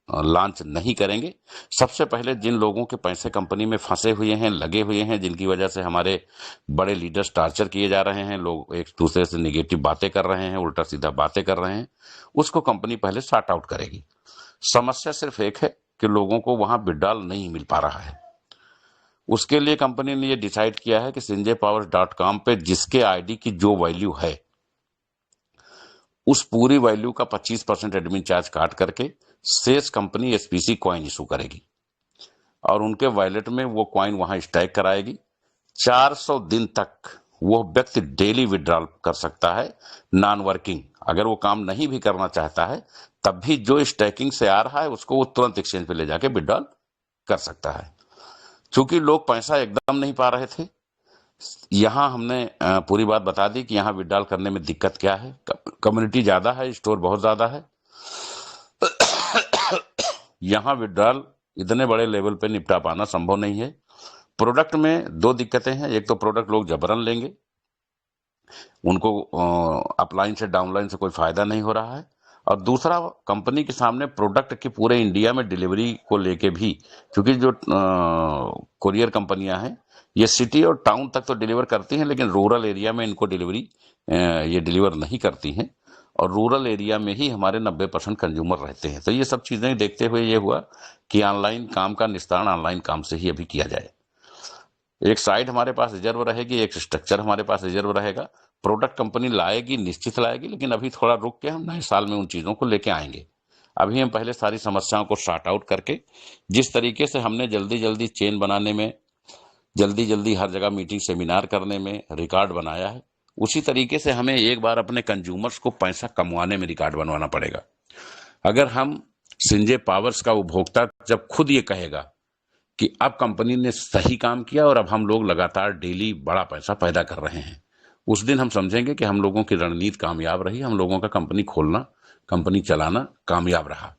लॉन्च नहीं करेंगे। सबसे पहले जिन लोगों के पैसे कंपनी में फंसे हुए हैं, लगे हुए हैं, जिनकी वजह से हमारे बड़े लीडर्स टार्चर किए जा रहे हैं, लोग एक दूसरे से निगेटिव बातें कर रहे हैं, उल्टा सीधा बातें कर रहे हैं, उसको कंपनी पहले सॉर्ट आउट करेगी। समस्या सिर्फ एक है कि लोगों को वहां विड्रॉल नहीं मिल पा रहा है। उसके लिए कंपनी ने ये डिसाइड किया है कि sanjaypowers.com पे जिसके आईडी की जो वैल्यू है उस पूरी वैल्यू का 25% एडमिन चार्ज काट करके शेष कंपनी एसपीसी कॉइन इशू करेगी और उनके वॉलेट में वो कॉइन वहां स्टैक कराएगी। 400 दिन तक वो व्यक्ति डेली विड्रॉल कर सकता है, नॉन वर्किंग। अगर वो काम नहीं भी करना चाहता है तब भी जो स्टैकिंग से आ रहा है उसको वो तुरंत एक्सचेंज पे ले जाके विड्रॉल कर सकता है। चूंकि लोग पैसा एकदम नहीं पा रहे थे, यहां हमने पूरी बात बता दी कि यहां विड्रॉल करने में दिक्कत क्या है। कम्युनिटी ज्यादा है, स्टोर बहुत ज्यादा है। यहां विड्रॉल इतने बड़े लेवल पे निपटा पाना संभव नहीं है। प्रोडक्ट में 2 दिक्कतें हैं। एक तो प्रोडक्ट लोग जबरन लेंगे, उनको अपलाइन से डाउनलाइन से कोई फायदा नहीं हो रहा है, और दूसरा कंपनी के सामने प्रोडक्ट की पूरे इंडिया में डिलीवरी को लेके भी, क्योंकि जो कोरियर कंपनियां हैं ये सिटी और टाउन तक तो डिलीवर करती हैं, लेकिन रूरल एरिया में इनको डिलीवरी ये डिलीवर नहीं करती हैं और रूरल एरिया में ही हमारे 90% कंज्यूमर रहते हैं। तो ये सब चीजें देखते हुए ये हुआ कि ऑनलाइन काम का निस्तारण ऑनलाइन काम से ही अभी किया जाए। एक साइट हमारे पास रिजर्व रहेगी, एक स्ट्रक्चर हमारे पास रिजर्व रहेगा। प्रोडक्ट कंपनी लाएगी, निश्चित लाएगी, लेकिन अभी थोड़ा रुक के हम नए साल में उन चीजों को लेके आएंगे। अभी हम पहले सारी समस्याओं को सॉर्ट आउट करके, जिस तरीके से हमने जल्दी जल्दी चेन बनाने में, जल्दी जल्दी हर जगह मीटिंग सेमिनार करने में रिकॉर्ड बनाया है, उसी तरीके से हमें एक बार अपने कंज्यूमर्स को पैसा कमवाने में रिकॉर्ड बनवाना पड़ेगा। अगर हम संजय पावर्स का उपभोक्ता जब खुद ये कहेगा कि अब कंपनी ने सही काम किया और अब हम लोग लगातार डेली बड़ा पैसा पैदा कर रहे हैं, उस दिन हम समझेंगे कि हम लोगों की रणनीति कामयाब रही, हम लोगों का कंपनी खोलना कंपनी चलाना कामयाब रहा।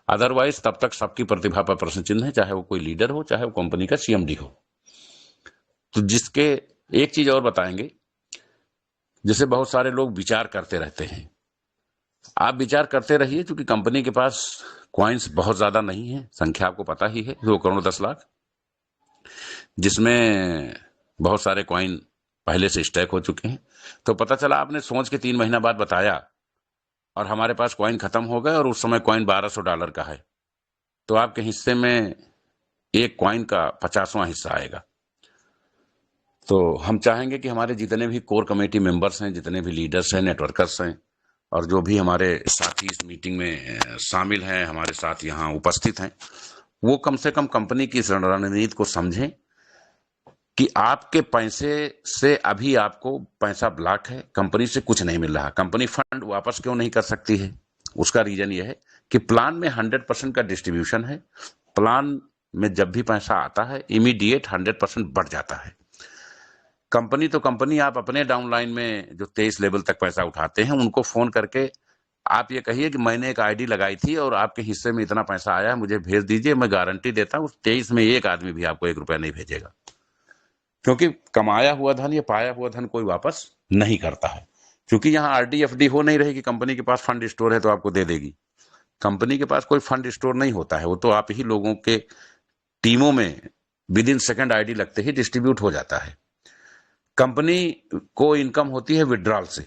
अदरवाइज तब तक सबकी प्रतिभा पर प्रश्न चिन्ह है, चाहे वो कोई लीडर हो, चाहे वो कंपनी का सीएमडी हो। तो जिसके एक चीज और बताएंगे, जिसे बहुत सारे लोग विचार करते रहते हैं। आप विचार करते रहिए, क्योंकि कंपनी के पास कॉइन्स बहुत ज्यादा नहीं है, संख्या आपको पता ही है 2 करोड़ 10 लाख, जिसमें बहुत सारे कॉइन पहले से स्टैक हो चुके हैं। तो पता चला आपने सोच के 3 महीना बाद बताया और हमारे पास कॉइन खत्म हो गए और उस समय कॉइन $1200 का है, तो आपके हिस्से में एक कॉइन का 50वां हिस्सा आएगा। तो हम चाहेंगे कि हमारे जितने भी कोर कमेटी मेंबर्स हैं, जितने भी लीडर्स हैं, नेटवर्कर्स हैं, और जो भी हमारे साथी इस मीटिंग में शामिल हैं, हमारे साथ यहाँ उपस्थित हैं, वो कम से कम कंपनी की इस रणनीति को समझें कि आपके पैसे से अभी आपको पैसा ब्लॉक है, कंपनी से कुछ नहीं मिल रहा। कंपनी फंड वापस क्यों नहीं कर सकती है? उसका रीजन ये है कि प्लान में 100% का डिस्ट्रीब्यूशन है। प्लान में जब भी पैसा आता है, इमीडिएट 100% बढ़ जाता है। कंपनी तो कंपनी, आप अपने डाउनलाइन में जो 23 लेवल तक पैसा उठाते हैं, उनको फोन करके आप ये कहिए कि मैंने एक आईडी लगाई थी और आपके हिस्से में इतना पैसा आया है, मुझे भेज दीजिए। मैं गारंटी देता हूं 23 में एक आदमी भी आपको 1 रुपया नहीं भेजेगा, क्योंकि कमाया हुआ धन या पाया हुआ धन कोई वापस नहीं करता है। क्योंकि यहाँ आरडी एफडी हो नहीं रही कि कंपनी के पास फंड स्टोर है तो आपको दे देगी। कंपनी के पास कोई फंड स्टोर नहीं होता है, वो तो आप ही लोगों के टीमों में विद इन सेकंड आईडी लगते ही डिस्ट्रीब्यूट हो जाता है। कंपनी को इनकम होती है विड्रॉल से,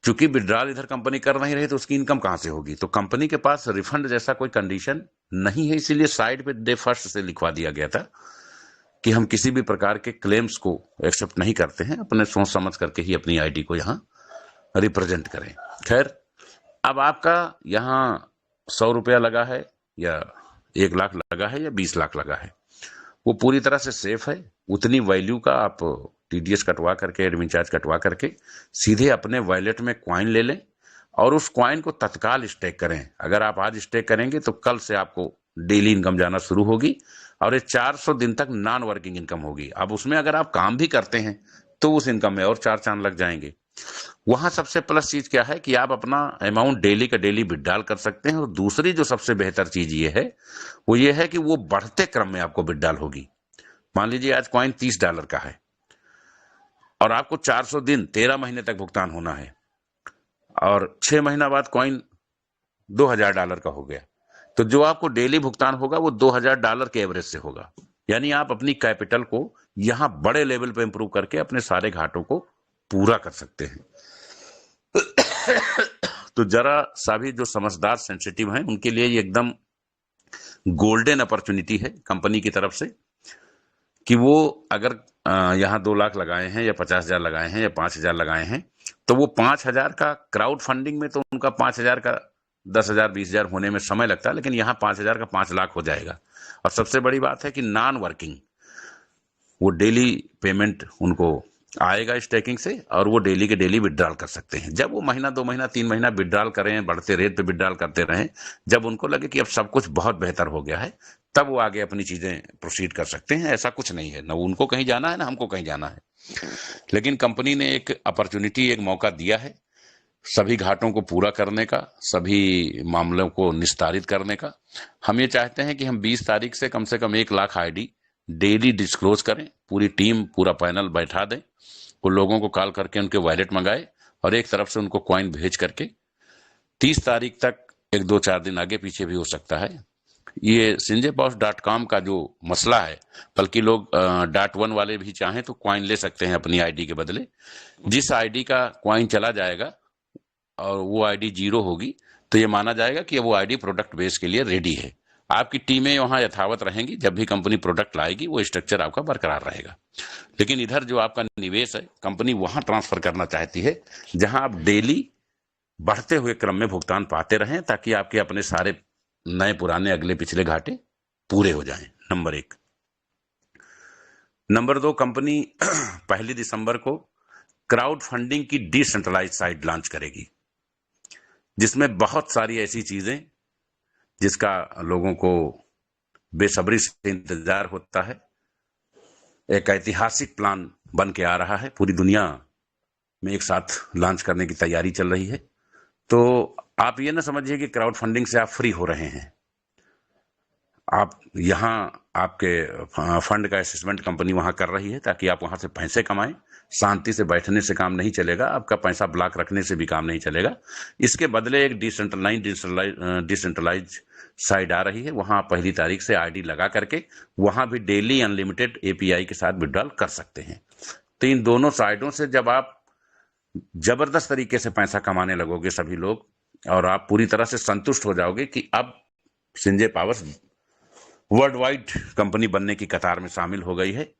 चूंकि विड्रॉल इधर कंपनी कर नहीं रही तो उसकी इनकम कहां से होगी? तो कंपनी के पास रिफंड जैसा कोई कंडीशन नहीं है, इसीलिए साइड पे डे फर्स्ट से लिखवा दिया गया था कि हम किसी भी प्रकार के क्लेम्स को एक्सेप्ट नहीं करते हैं, अपने सोच समझ करके ही अपनी आईडी को यहाँ रिप्रेजेंट करें। खैर, अब आपका यहाँ 100 रुपया लगा है या 1 लाख लगा है या 20 लाख लगा है, वो पूरी तरह से सेफ है। उतनी वैल्यू का आप टीडीएस कटवा करके, एडमिन चार्ज कटवा करके सीधे अपने वॉलेट में कॉइन ले लें और उस कॉइन को तत्काल स्टेक करें। अगर आप आज स्टेक करेंगे तो कल से आपको डेली इनकम जाना शुरू होगी और ये 400 दिन तक नॉन वर्किंग इनकम होगी। अब उसमें अगर आप काम भी करते हैं तो उस इनकम में और 4 चांद लग जाएंगे। वहां सबसे प्लस चीज क्या है कि आप अपना अमाउंट डेली का डेली विड्रॉल कर सकते हैं। और दूसरी जो सबसे बेहतर चीज ये है, वो ये है कि वो बढ़ते क्रम में आपको विड्रॉल होगी। मान लीजिए आज कॉइन $30 का है और आपको 400 दिन 13 महीने तक भुगतान होना है और 6 महीना बाद कॉइन $2000 का हो गया, तो जो आपको डेली भुगतान होगा वो $2000 के एवरेज से होगा। यानी आप अपनी कैपिटल को यहां बड़े लेवल पे इंप्रूव करके अपने सारे घाटों को पूरा कर सकते हैं। तो जरा सा भी जो समझदार सेंसिटिव हैं उनके लिए ये एकदम गोल्डन अपॉर्चुनिटी है कंपनी की तरफ से कि वो अगर यहाँ 2 लाख लगाए हैं या 50,000 लगाए हैं या 5,000 लगाए हैं, तो वो 5,000 का क्राउड फंडिंग में तो उनका 5,000 का 10,000 20,000 होने में समय लगता है, लेकिन यहाँ 5,000 का 5 लाख हो जाएगा। और सबसे बड़ी बात है कि नॉन वर्किंग वो डेली पेमेंट उनको आएगा स्टेकिंग से और वो डेली के डेली विड्रॉल कर सकते हैं। जब वो महीना 2 महीना 3 महीना विड्रॉल करें, बढ़ते रेट पे विड्रॉल करते रहें, जब उनको लगे कि अब सब कुछ बहुत बेहतर हो गया है, तब वो आगे अपनी चीजें प्रोसीड कर सकते हैं। ऐसा कुछ नहीं है, ना उनको कहीं जाना है ना हमको कहीं जाना है, लेकिन कंपनी ने एक अपॉर्चुनिटी, एक मौका दिया है सभी घाटों को पूरा करने का, सभी मामलों को निस्तारित करने का। हम ये चाहते हैं कि हम 20 तारीख से कम 1 लाख आईडी डेली डिस्क्लोज करें, पूरी टीम पूरा पैनल बैठा दें, वो लोगों को कॉल करके उनके वॉलेट मंगाए और एक तरफ से उनको कॉइन भेज करके 30 तारीख तक, 1-2-4 दिन आगे पीछे भी हो सकता है। ये sinjayboss.com का जो मसला है, बल्कि लोग .1 वाले भी चाहें तो कॉइन ले सकते हैं अपनी आईडी के बदले। जिस आईडी का कॉइन चला जाएगा और वो आईडी 0 होगी तो ये माना जाएगा कि वो आईडी प्रोडक्ट बेस के लिए रेडी है। आपकी टीमें वहां यथावत रहेंगी, जब भी कंपनी प्रोडक्ट लाएगी वो स्ट्रक्चर आपका बरकरार रहेगा। लेकिन इधर जो आपका निवेश है, कंपनी वहां ट्रांसफर करना चाहती है जहां आप डेली बढ़ते हुए क्रम में भुगतान पाते रहें, ताकि आपके अपने सारे नए पुराने अगले पिछले घाटे पूरे हो जाएं। नंबर 1। नंबर 2, कंपनी 1 दिसंबर को क्राउड फंडिंग की डिसेंट्रलाइज साइट लॉन्च करेगी, जिसमें बहुत सारी ऐसी चीजें जिसका लोगों को बेसब्री से इंतजार होता है। एक ऐतिहासिक प्लान बन के आ रहा है, पूरी दुनिया में एक साथ लॉन्च करने की तैयारी चल रही है। तो आप ये ना समझिए कि क्राउड फंडिंग से आप फ्री हो रहे हैं। आप यहाँ आपके फंड का असेसमेंट कंपनी वहाँ कर रही है ताकि आप वहाँ से पैसे कमाएं। शांति से बैठने से काम नहीं चलेगा, आपका पैसा ब्लॉक रखने से भी काम नहीं चलेगा। इसके बदले एक डिसेंट्रलाइज साइट आ रही है, वहाँ आप पहली तारीख से आईडी लगा करके वहाँ भी डेली अनलिमिटेड एपीआई के साथ विड्रॉल कर सकते हैं। तो इन दोनों साइटों से जब आप जबरदस्त तरीके से पैसा कमाने लगोगे सभी लोग, और आप पूरी तरह से संतुष्ट हो जाओगे कि अब Sanjay powers world wide company बनने की कतार में शामिल हो गई है।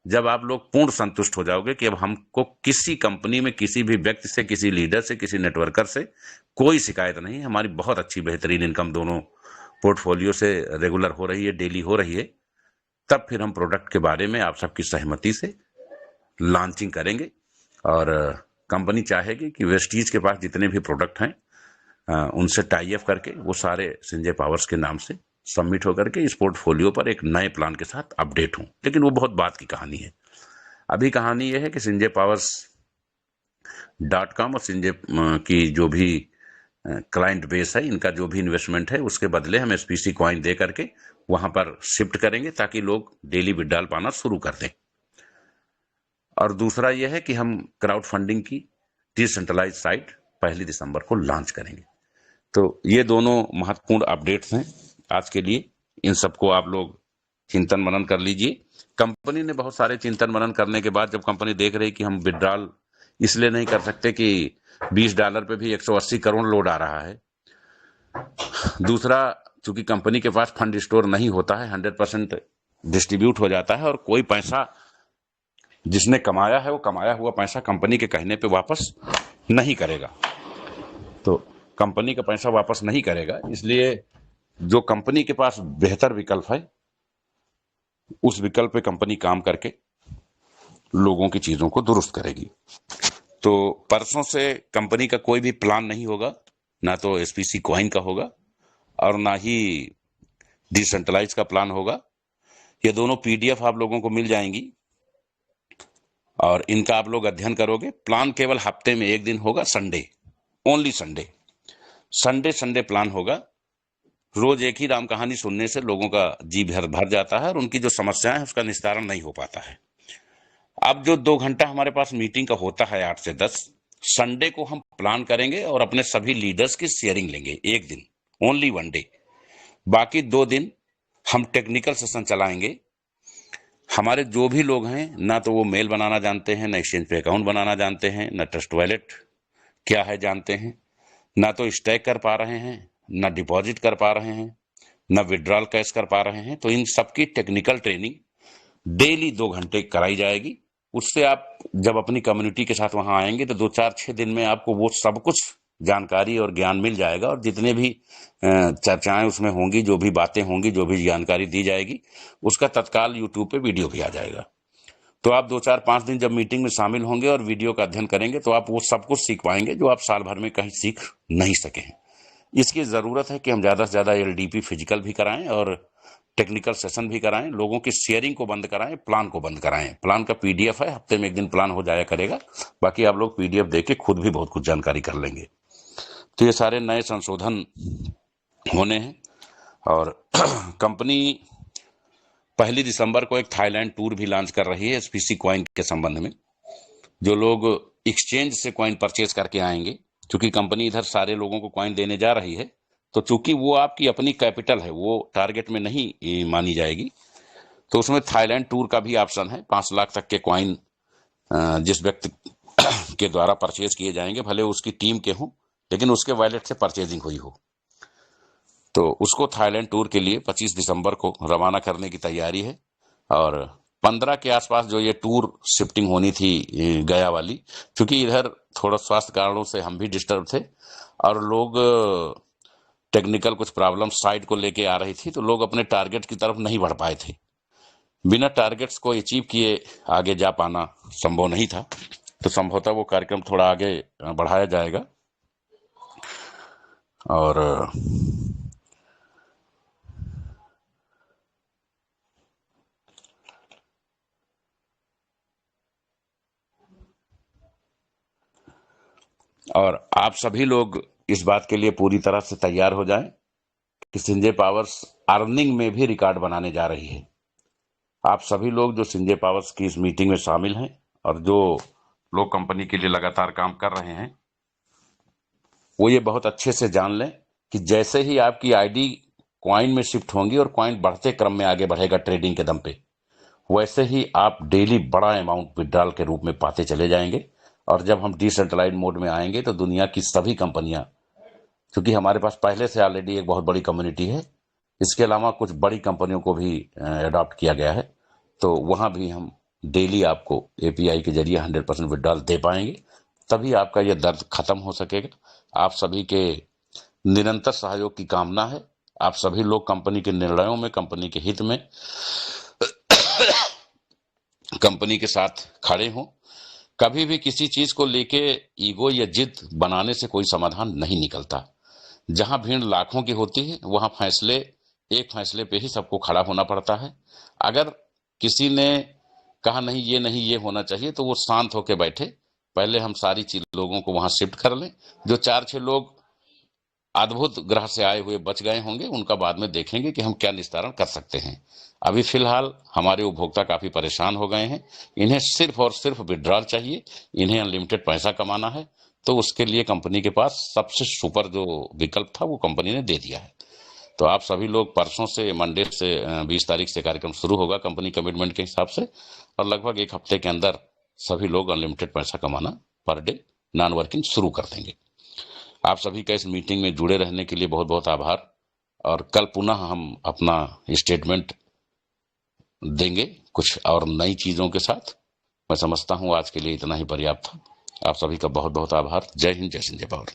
जब आप लोग पूर्ण संतुष्ट हो जाओगे कि अब हमको किसी कंपनी में किसी भी व्यक्ति से, किसी लीडर से, किसी नेटवर्कर से कोई शिकायत नहीं, हमारी बहुत अच्छी बेहतरीन इनकम दोनों पोर्टफोलियो से रेगुलर हो रही है, डेली हो रही है, तब फिर हम प्रोडक्ट के बारे में आप सबकी सहमति से लॉन्चिंग करेंगे। और कंपनी चाहेगी कि वेस्टीज के पास जितने भी प्रोडक्ट हैं उनसे टाई अप करके वो सारे संजय पावर्स के नाम से सबमिट होकर के इस पोर्टफोलियो पर एक नए प्लान के साथ अपडेट हों। लेकिन वो बहुत बात की कहानी है। अभी कहानी ये है कि संजय पावर्स .com और संजय की जो भी क्लाइंट बेस है, इनका जो भी इन्वेस्टमेंट है, उसके बदले हम एसपीसी कॉइन दे करके वहां पर शिफ्ट करेंगे ताकि लोग डेली विड्रॉल पाना शुरू कर दें। और दूसरा यह है कि हम क्राउड फंडिंग की डिसेंट्रलाइज साइट 1 दिसंबर को लॉन्च करेंगे। तो ये दोनों महत्वपूर्ण अपडेट्स हैं आज के लिए। इन सबको आप लोग चिंतन मनन कर लीजिए। कंपनी ने बहुत सारे चिंतन मनन करने के बाद जब कंपनी देख रही कि हम विड्रॉल इसलिए नहीं कर सकते कि $20 पे भी 180 करोड़ लोड आ रहा है, दूसरा चूंकि कंपनी के पास फंड स्टोर नहीं होता है, 100% डिस्ट्रीब्यूट हो जाता है, और कोई पैसा जिसने कमाया है वो कमाया हुआ पैसा कंपनी के कहने पे वापस नहीं करेगा। तो कंपनी का पैसा वापस नहीं करेगा, इसलिए जो कंपनी के पास बेहतर विकल्प है उस विकल्प पे कंपनी काम करके लोगों की चीजों को दुरुस्त करेगी। तो परसों से कंपनी का कोई भी प्लान नहीं होगा, ना तो एसपीसी कॉइन का होगा और ना ही डिसेंट्रलाइज का प्लान होगा। ये दोनों पीडीएफ आप लोगों को मिल जाएंगी और इनका आप लोग अध्ययन करोगे। प्लान केवल हफ्ते में एक दिन होगा, Sunday, only Sunday. Sunday plan होगा। रोज एक ही राम कहानी सुनने से लोगों का जी भर भर जाता है और उनकी जो समस्याएं हैं उसका निस्तारण नहीं हो पाता है। अब जो 2 घंटा हमारे पास मीटिंग का होता है 8 से 10, संडे को हम प्लान करेंगे और अपने सभी लीडर्स की शेयरिंग लेंगे। एक दिन, ओनली 1 डे। बाकी 2 दिन हम टेक्निकल सेशन चलाएंगे। हमारे जो भी लोग हैं, ना तो वो मेल बनाना जानते हैं, ना एक्सचेंज पे अकाउंट बनाना जानते हैं, ना ट्रस्ट वॉलेट क्या है जानते हैं, ना तो स्टैक कर पा रहे हैं, ना डिपॉजिट कर पा रहे हैं, ना विड्रॉल कैश कर पा रहे हैं, तो इन सबकी टेक्निकल ट्रेनिंग डेली 2 घंटे कराई जाएगी। उससे आप जब अपनी कम्युनिटी के साथ वहां आएंगे तो 2-4-6 दिन में आपको वो सब कुछ जानकारी और ज्ञान मिल जाएगा, और जितने भी चर्चाएं उसमें होंगी, जो भी बातें होंगी, जो भी जानकारी दी जाएगी, उसका तत्काल यूट्यूब पे वीडियो भी आ जाएगा। तो आप 2-4-5 दिन जब मीटिंग में शामिल होंगे और वीडियो का अध्ययन करेंगे तो आप वो सब कुछ सीख पाएंगे जो आप साल भर में कहीं सीख नहीं सके हैं। इसकी जरूरत है कि हम ज्यादा से ज्यादा एलडीपी फिजिकल भी कराएं और टेक्निकल सेशन भी कराएं, लोगों की शेयरिंग को बंद कराएं, प्लान को बंद कराएं। प्लान का पीडीएफ है, हफ्ते में एक दिन प्लान हो जाया करेगा, बाकी आप लोग पीडीएफ देख के खुद भी बहुत कुछ जानकारी कर लेंगे। तो ये सारे नए संशोधन होने हैं। और कंपनी 1 दिसंबर को एक थाईलैंड टूर भी लॉन्च कर रही है एसपीसी कॉइन के संबंध में। जो लोग एक्सचेंज से कॉइन परचेज करके आएंगे, क्योंकि कंपनी इधर सारे लोगों को कॉइन देने जा रही है, तो चूंकि वो आपकी अपनी कैपिटल है, वो टारगेट में नहीं मानी जाएगी, तो उसमें थाईलैंड टूर का भी ऑप्शन है। 5 लाख तक के कॉइन जिस व्यक्ति के द्वारा परचेज किए जाएंगे, भले उसकी टीम के हों, लेकिन उसके वॉलेट से परचेजिंग हुई हो, तो उसको थाईलैंड टूर के लिए 25 दिसंबर को रवाना करने की तैयारी है। और 15 के आसपास जो ये टूर शिफ्टिंग होनी थी गया वाली, क्योंकि इधर थोड़ा स्वास्थ्य कारणों से हम भी डिस्टर्ब थे और लोग टेक्निकल कुछ प्रॉब्लम साइट को लेके आ रही थी, तो लोग अपने टारगेट की तरफ नहीं बढ़ पाए थे। बिना टारगेट्स को अचीव किए आगे जा पाना संभव नहीं था, तो संभवतः वो कार्यक्रम थोड़ा आगे बढ़ाया जाएगा। और और आप सभी लोग इस बात के लिए पूरी तरह से तैयार हो जाएं कि संजय पावर्स अर्निंग में भी रिकॉर्ड बनाने जा रही है। आप सभी लोग जो संजय पावर्स की इस मीटिंग में शामिल हैं और जो लोग कंपनी के लिए लगातार काम कर रहे हैं, वो ये बहुत अच्छे से जान लें कि जैसे ही आपकी आईडी कॉइन में शिफ्ट होंगी और कॉइन बढ़ते क्रम में आगे बढ़ेगा ट्रेडिंग के दम पे, वैसे ही आप डेली बड़ा अमाउंट विड्रॉल के रूप में पाते चले जाएंगे। और जब हम डिसेंट्रलाइज मोड में आएंगे तो दुनिया की सभी कंपनियां, क्योंकि हमारे पास पहले से ऑलरेडी एक बहुत बड़ी कम्युनिटी है, इसके अलावा कुछ बड़ी कंपनियों को भी अडॉप्ट किया गया है, तो वहां भी हम डेली आपको एपीआई के जरिए 100% विड्रॉल दे पाएंगे। तभी आपका यह दर्द खत्म हो सकेगा। आप सभी के निरंतर सहयोग की कामना है। आप सभी लोग कंपनी के निर्णयों में, कंपनी के हित में कंपनी के साथ खड़े हों। कभी भी किसी चीज को लेके ईगो या जिद बनाने से कोई समाधान नहीं निकलता। जहां भीड़ लाखों की होती है, वहां एक फैसले पे ही सबको खड़ा होना पड़ता है। अगर किसी ने कहा नहीं ये होना चाहिए, तो वो शांत होकर बैठे, पहले हम सारी चीज लोगों को वहां शिफ्ट कर लें। जो 4-6 लोग अद्भुत ग्रह से आए हुए बच गए होंगे, उनका बाद में देखेंगे कि हम क्या निस्तारण कर सकते हैं। अभी फिलहाल हमारे उपभोक्ता काफी परेशान हो गए हैं। इन्हें सिर्फ और सिर्फ विड्रॉल चाहिए, इन्हें अनलिमिटेड पैसा कमाना है। तो उसके लिए कंपनी के पास सबसे सुपर जो विकल्प था वो कंपनी ने दे दिया है। तो आप सभी लोग परसों से, मंडे से 20 तारीख से कार्यक्रम शुरू होगा कंपनी कमिटमेंट के हिसाब से, और लगभग एक हफ्ते के अंदर सभी लोग अनलिमिटेड पैसा कमाना पर डे नॉन वर्किंग शुरू कर देंगे। आप सभी का इस मीटिंग में जुड़े रहने के लिए बहुत बहुत आभार। और कल पुनः हम अपना स्टेटमेंट देंगे कुछ और नई चीजों के साथ। मैं समझता हूं आज के लिए इतना ही पर्याप्त था। आप सभी का बहुत बहुत आभार। जय हिंद, जय संजय पावर।